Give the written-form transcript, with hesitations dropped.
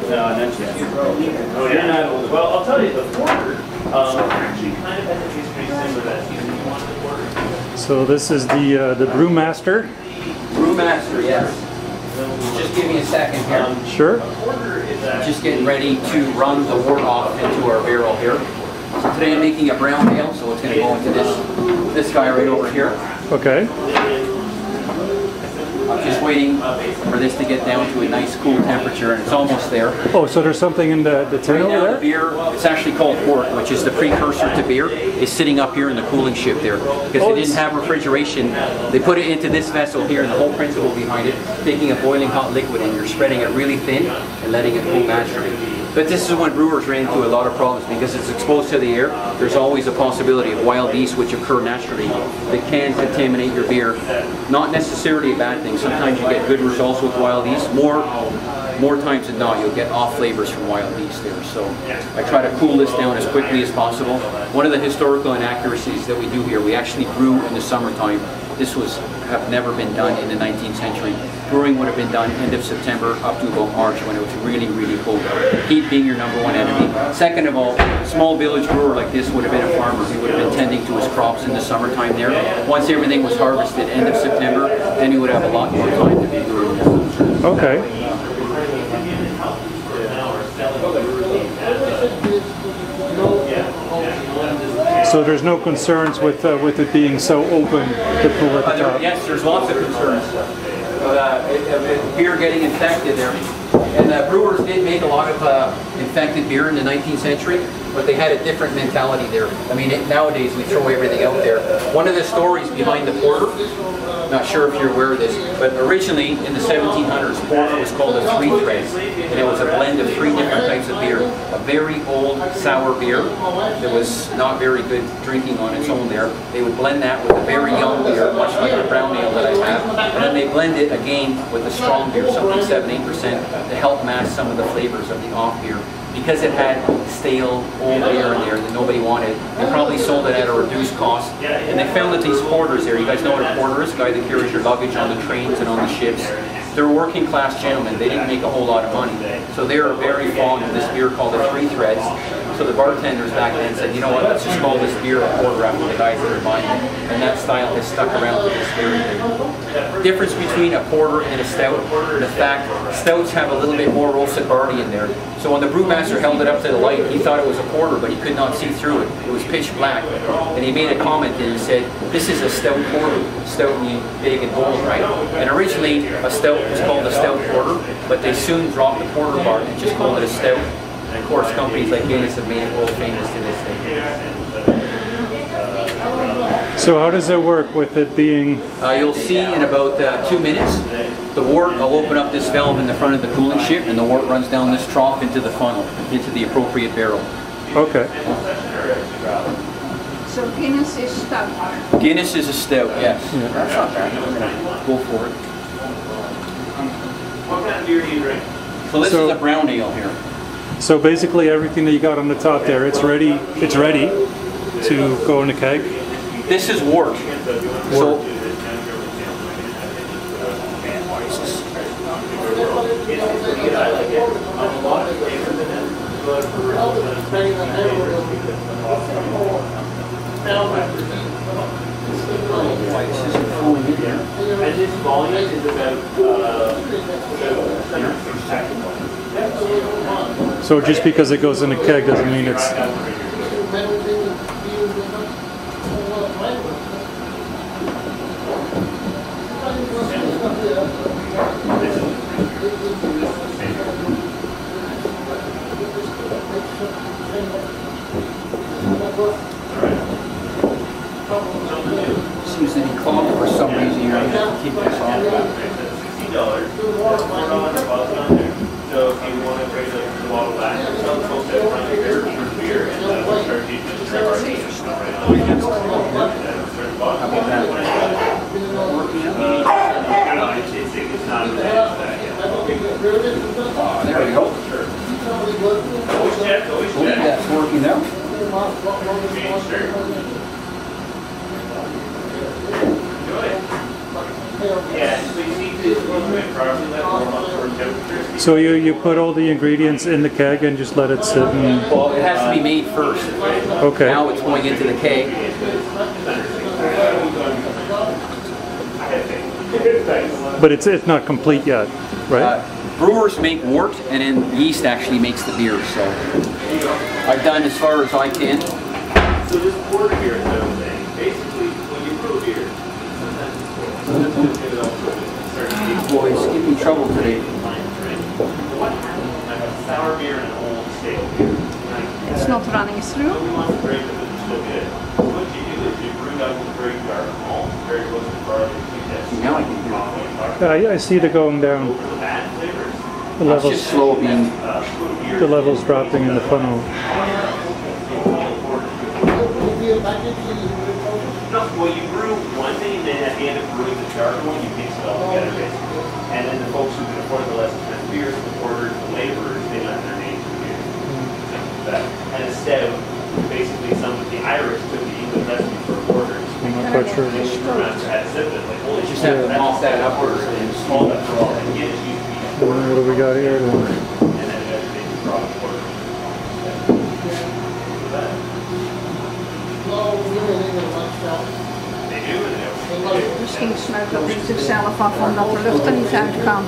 No, not yet. Oh, you're not old. Well, I'll tell you, the porter actually kind of has a history similar to that. So this is the Brewmaster. Brewmaster, yes. Just give me a second here. Sure. Just getting ready to run the wort off into our barrel here. So today I'm making a brown ale, so it's going to go into this guy right over here. Okay. I'm just waiting for this to get down to a nice cool temperature, and it's almost there. Oh, so there's something in the tin Right over now there? the beer, it's actually called Wort, which is the precursor to beer, is sitting up here in the cooling ship there. Because they didn't have refrigeration, they put it into this vessel here, and the whole principle behind it, taking a boiling hot liquid and you're spreading it really thin and letting it cool naturally. But this is when brewers ran into a lot of problems because it's exposed to the air. There's always a possibility of wild yeast which occur naturally that can contaminate your beer. Not necessarily a bad thing. Sometimes you get good results with wild yeast. More times than not, you'll get off flavors from wild yeast there. So I try to cool this down as quickly as possible. One of the historical inaccuracies that we do here, we actually brew in the summertime. This have never been done in the 19th century. Brewing would have been done end of September up to about March when it was really, really cold out. Heat being your #1 enemy. Second of all, a small village brewer like this would have been a farmer. He would have been tending to his crops in the summertime there. Once everything was harvested end of September, then he would have a lot more time to be brewing. Okay. So there's no concerns with it being so open to pull at the top? Yes, there's lots of concerns. Beer getting infected there. And brewers did make a lot of infected beer in the 19th century, but they had a different mentality there. I mean, nowadays we throw everything out there. One of the stories behind the porter, not sure if you're aware of this, but originally in the 1700s, porter was called a 3 threads, and it was a blend of 3 different types of beer. A very old sour beer that was not very good drinking on its own there. They would blend that with a very young beer, much like the brown ale that I have, and then they blend it again with a strong beer, something 7-8%, to help mask some of the flavors of the off beer. Because it had stale, old beer in there that nobody wanted, they probably sold it at a reduced cost. And they found that these porters there, you guys know what a porter is? A guy that carries your luggage on the trains and on the ships. They're working class gentlemen. They didn't make a whole lot of money. So they are very fond of this beer called the 3 threads. So the bartenders back then said, you know what, let's just call this beer a porter after the guys that are buying it. And that style has stuck around to this very day. Difference between a porter and a stout, the fact stouts have a little bit more roasted barley in there. So when the brewmaster held it up to the light, he thought it was a porter, but he could not see through it. It was pitch black. And he made a comment and he said, this is a stout porter. Stout means big and bold, right? And originally a stout was called a stout porter, but they soon dropped the porter part and just called it a stout. And of course, companies like Guinness have made it world famous to this day. So how does it work with it being... You'll see in about 2 minutes, the wort, I'll open up this valve in the front of the cooling ship, and the wort runs down this trough into the funnel, into the appropriate barrel. Okay. So Guinness is stout? Guinness is a stout, yes. Yeah. That's not bad. Go for it. What kind of beer do you drink? So this is a brown ale here. So basically everything that you got on the top there, it's ready to go in the keg? This is wort. So, And this volume is about So just because it goes in a keg doesn't mean it's... seems to be clogged for some reason here. I have to keep this off. So if you want to bring the bottle back, some folks that run beer and we'll start teaching the How about that? It's not as bad as that yet. There we go. Always check, always Oh, check. that's working now. Change shirt. Yeah, so you need to approximately warm up for temperature. So you put all the ingredients in the keg and just let it sit and... Well, it has to be made first. Okay. Now it's going into the keg. But it's not complete yet, right? Brewers make wort, and then yeast actually makes the beer. So I've done as far as I can. So this porter beer is another thing. Basically, when you brew beer, sometimes you get it all certain Boy, it's giving me trouble today. what happens when I have sour beer and an old stale beer? It's not running through. Nobody wants to break it, but it's still good. So what you do is you brew out with very dark malt, very close to barley. Now I can hear I see the going down. Bad flavors. The it. It's levels, just slow being. the levels dropping in the funnel. No, well, you brew one thing, then at the end of brewing the darker one, you mix it all together, basically. And then the folks who can afford the less expensive beers, the porters, the laborers, they let their names to beer. And instead of basically some of the Irish took the English recipe for porters, I'm not quite sure. they just around and had sip it, like, holy Just shit, have to that's malt that upwards and small enough for all. And again, it's used to be a porter. What do we got here? And then eventually they draw a porter. They do, and they Misschien snuift dat niet zichzelf af omdat de lucht er niet uit kan.